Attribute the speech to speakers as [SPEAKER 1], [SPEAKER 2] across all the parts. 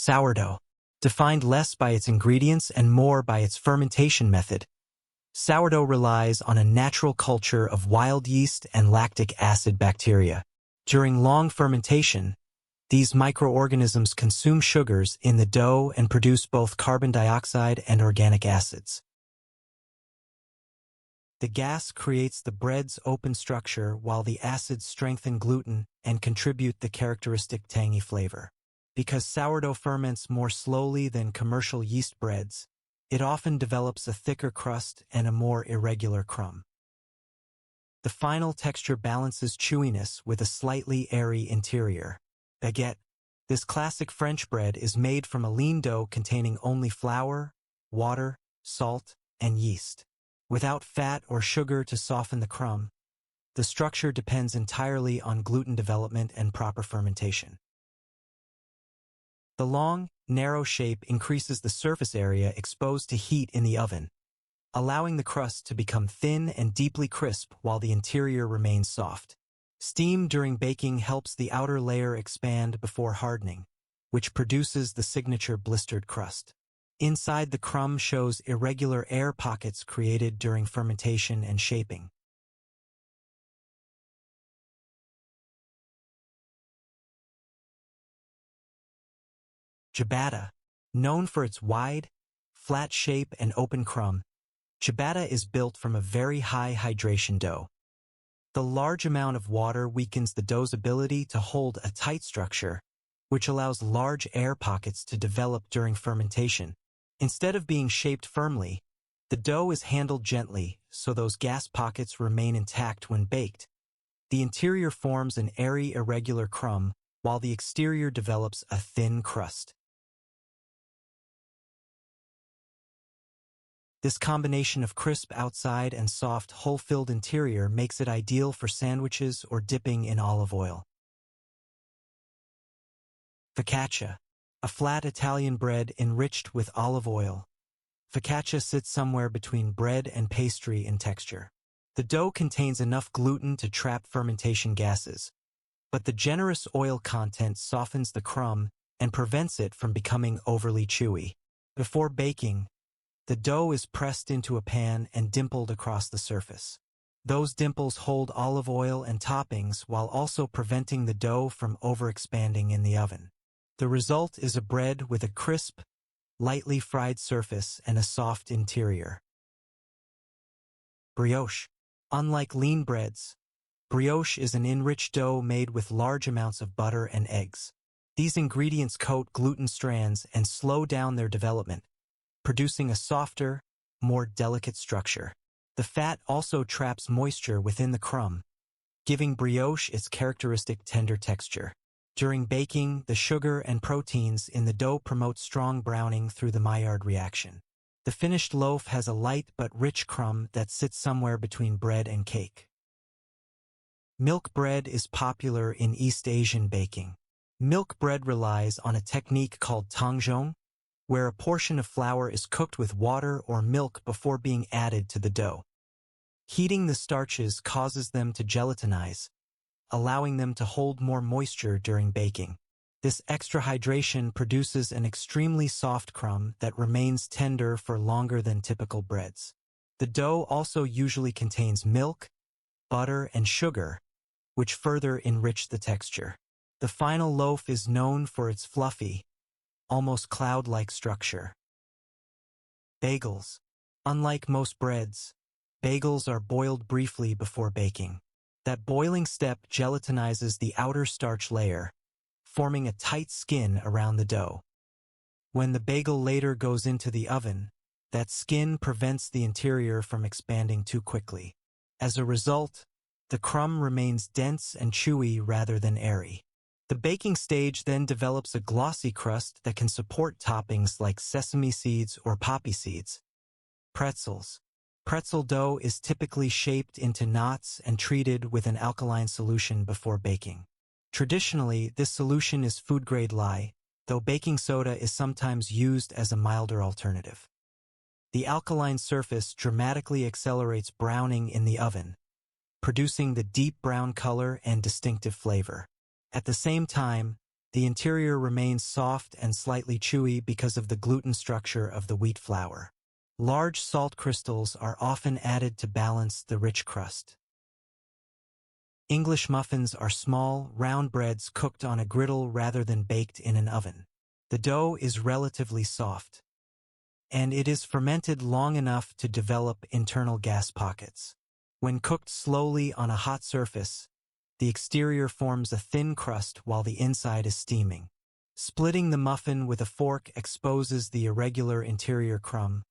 [SPEAKER 1] Sourdough. Defined less by its ingredients and more by its fermentation method, sourdough relies on a natural culture of wild yeast and lactic acid bacteria. During long fermentation, these microorganisms consume sugars in the dough and produce both carbon dioxide and organic acids. The gas creates the bread's open structure while the acids strengthen gluten and contribute the characteristic tangy flavor. Because sourdough ferments more slowly than commercial yeast breads, it often develops a thicker crust and a more irregular crumb. The final texture balances chewiness with a slightly airy interior. Baguette. This classic French bread is made from a lean dough containing only flour, water, salt, and yeast. Without fat or sugar to soften the crumb, the structure depends entirely on gluten development and proper fermentation. The long, narrow shape increases the surface area exposed to heat in the oven, allowing the crust to become thin and deeply crisp while the interior remains soft. Steam during baking helps the outer layer expand before hardening, which produces the signature blistered crust. Inside the crumb shows irregular air pockets created during fermentation and shaping. Ciabatta. Known for its wide, flat shape and open crumb, ciabatta is built from a very high hydration dough. The large amount of water weakens the dough's ability to hold a tight structure, which allows large air pockets to develop during fermentation. Instead of being shaped firmly, the dough is handled gently so those gas pockets remain intact when baked. The interior forms an airy, irregular crumb, while the exterior develops a thin crust. This combination of crisp outside and soft, hole-filled interior makes it ideal for sandwiches or dipping in olive oil. Focaccia. A flat Italian bread enriched with olive oil. Focaccia sits somewhere between bread and pastry in texture. The dough contains enough gluten to trap fermentation gases, but the generous oil content softens the crumb and prevents it from becoming overly chewy. Before baking, the dough is pressed into a pan and dimpled across the surface. Those dimples hold olive oil and toppings while also preventing the dough from overexpanding in the oven. The result is a bread with a crisp, lightly fried surface and a soft interior. Brioche. Unlike lean breads, brioche is an enriched dough made with large amounts of butter and eggs. These ingredients coat gluten strands and slow down their development, producing a softer, more delicate structure. The fat also traps moisture within the crumb, giving brioche its characteristic tender texture. During baking, the sugar and proteins in the dough promote strong browning through the Maillard reaction. The finished loaf has a light but rich crumb that sits somewhere between bread and cake. Milk bread is popular in East Asian baking. Milk bread relies on a technique called Tangzhong, where a portion of flour is cooked with water or milk before being added to the dough. Heating the starches causes them to gelatinize, allowing them to hold more moisture during baking. This extra hydration produces an extremely soft crumb that remains tender for longer than typical breads. The dough also usually contains milk, butter, and sugar, which further enrich the texture. The final loaf is known for its fluffy, almost cloud-like structure. Bagels. Unlike most breads, bagels are boiled briefly before baking. That boiling step gelatinizes the outer starch layer, forming a tight skin around the dough. When the bagel later goes into the oven, that skin prevents the interior from expanding too quickly. As a result, the crumb remains dense and chewy rather than airy. The baking stage then develops a glossy crust that can support toppings like sesame seeds or poppy seeds. Pretzels. Pretzel dough is typically shaped into knots and treated with an alkaline solution before baking. Traditionally, this solution is food-grade lye, though baking soda is sometimes used as a milder alternative. The alkaline surface dramatically accelerates browning in the oven, producing the deep brown color and distinctive flavor. At the same time, The interior remains soft and slightly chewy because of the gluten structure of the wheat flour. Large salt crystals are often added to balance the rich crust. English muffins are small, round breads cooked on a griddle rather than baked in an oven. The dough is relatively soft, and it is fermented long enough to develop internal gas pockets. When cooked slowly on a hot surface, the exterior forms a thin crust while the inside is steaming. Splitting the muffin with a fork exposes the irregular interior crumb,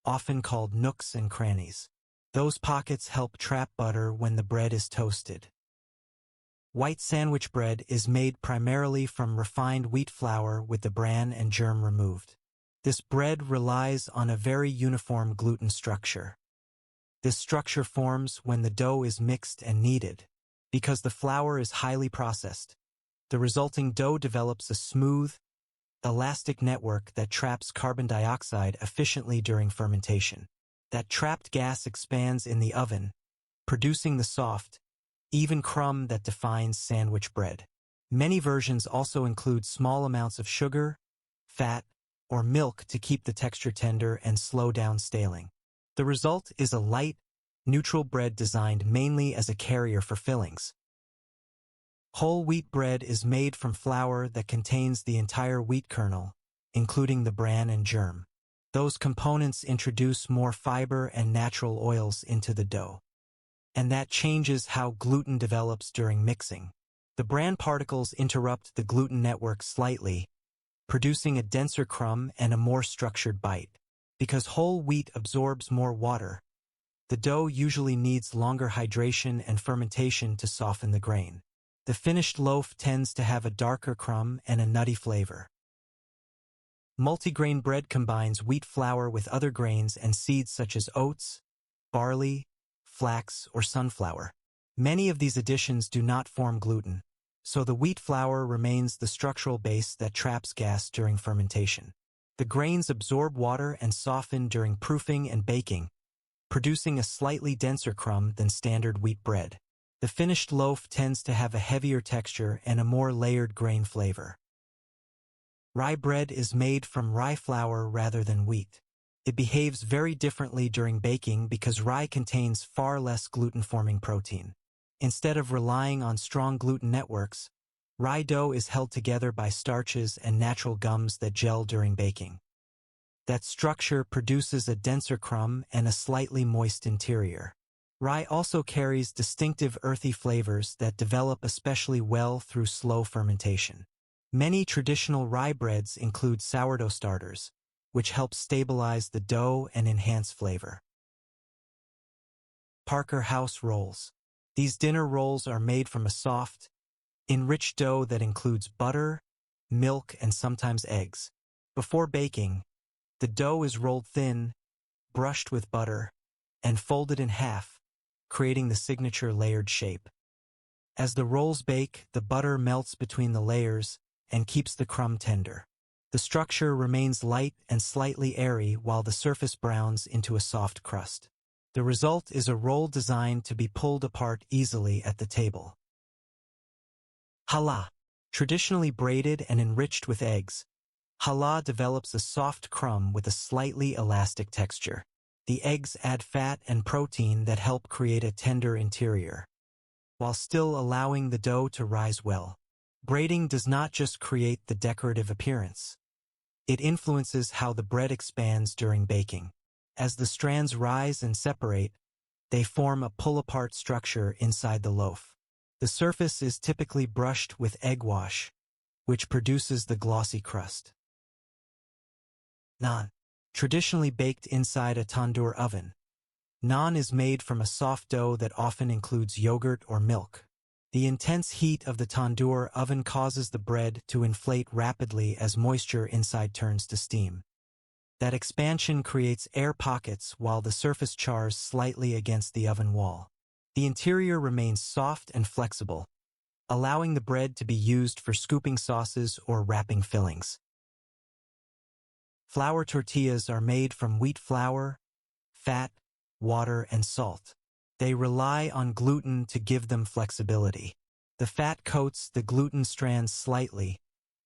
[SPEAKER 1] often called nooks and crannies. Those pockets help trap butter when the bread is toasted. White sandwich bread is made primarily from refined wheat flour with the bran and germ removed. This bread relies on a very uniform gluten structure. This structure forms when the dough is mixed and kneaded. Because the flour is highly processed, the resulting dough develops a smooth, elastic network that traps carbon dioxide efficiently during fermentation. That trapped gas expands in the oven, producing the soft, even crumb that defines sandwich bread. Many versions also include small amounts of sugar, fat, or milk to keep the texture tender and slow down staling. The result is a light, neutral bread designed mainly as a carrier for fillings. Whole wheat bread is made from flour that contains the entire wheat kernel, including the bran and germ. Those components introduce more fiber and natural oils into the dough, and that changes how gluten develops during mixing. The bran particles interrupt the gluten network slightly, producing a denser crumb and a more structured bite. Because whole wheat absorbs more water, the dough usually needs longer hydration and fermentation to soften the grain. The finished loaf tends to have a darker crumb and a nutty flavor. Multigrain bread combines wheat flour with other grains and seeds such as oats, barley, flax, or sunflower. Many of these additions do not form gluten, so the wheat flour remains the structural base that traps gas during fermentation. The grains absorb water and soften during proofing and baking, producing a slightly denser crumb than standard wheat bread. The finished loaf tends to have a heavier texture and a more layered grain flavor. Rye bread is made from rye flour rather than wheat. It behaves very differently during baking because rye contains far less gluten-forming protein. Instead of relying on strong gluten networks, rye dough is held together by starches and natural gums that gel during baking. That structure produces a denser crumb and a slightly moist interior. Rye also carries distinctive earthy flavors that develop especially well through slow fermentation. Many traditional rye breads include sourdough starters, which helps stabilize the dough and enhance flavor. Parker House rolls. These dinner rolls are made from a soft, enriched dough that includes butter, milk, and sometimes eggs. Before baking, the dough is rolled thin, brushed with butter, and folded in half, creating the signature layered shape. As the rolls bake, the butter melts between the layers and keeps the crumb tender. The structure remains light and slightly airy while the surface browns into a soft crust. The result is a roll designed to be pulled apart easily at the table. Challah. Traditionally braided and enriched with eggs, challah develops a soft crumb with a slightly elastic texture. The eggs add fat and protein that help create a tender interior, while still allowing the dough to rise well. Braiding does not just create the decorative appearance. It influences how the bread expands during baking. As the strands rise and separate, they form a pull-apart structure inside the loaf. The surface is typically brushed with egg wash, which produces the glossy crust. Naan. Traditionally baked inside a tandoor oven, naan is made from a soft dough that often includes yogurt or milk. The intense heat of the tandoor oven causes the bread to inflate rapidly as moisture inside turns to steam. That expansion creates air pockets while the surface chars slightly against the oven wall. The interior remains soft and flexible, allowing the bread to be used for scooping sauces or wrapping fillings. Flour tortillas are made from wheat flour, fat, water, and salt. They rely on gluten to give them flexibility. The fat coats the gluten strands slightly,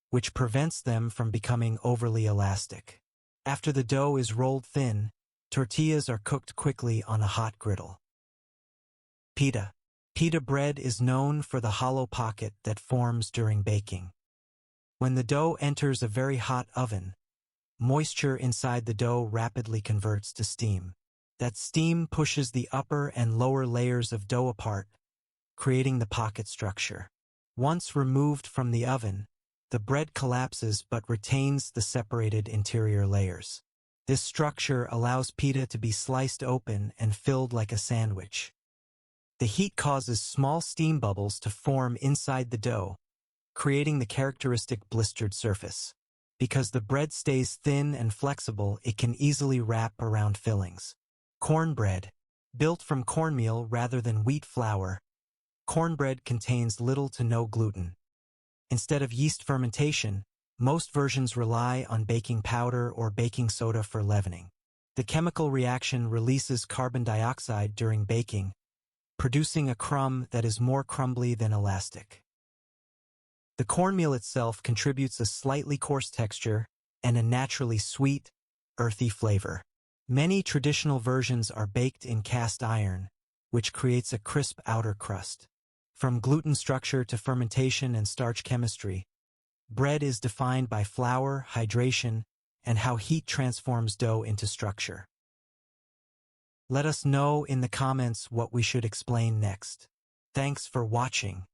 [SPEAKER 1] which prevents them from becoming overly elastic. After the dough is rolled thin, tortillas are cooked quickly on a hot griddle. Pita. Pita bread is known for the hollow pocket that forms during baking. When the dough enters a very hot oven, moisture inside the dough rapidly converts to steam. That steam pushes the upper and lower layers of dough apart, creating the pocket structure. Once removed from the oven, the bread collapses but retains the separated interior layers. This structure allows pita to be sliced open and filled like a sandwich. The heat causes small steam bubbles to form inside the dough, creating the characteristic blistered surface. Because the bread stays thin and flexible, it can easily wrap around fillings. Cornbread. Built from cornmeal rather than wheat flour, cornbread contains little to no gluten. Instead of yeast fermentation, most versions rely on baking powder or baking soda for leavening. The chemical reaction releases carbon dioxide during baking, producing a crumb that is more crumbly than elastic. The cornmeal itself contributes a slightly coarse texture and a naturally sweet, earthy flavor. Many traditional versions are baked in cast iron, which creates a crisp outer crust. From gluten structure to fermentation and starch chemistry, bread is defined by flour, hydration, and how heat transforms dough into structure. Let us know in the comments what we should explain next. Thanks for watching.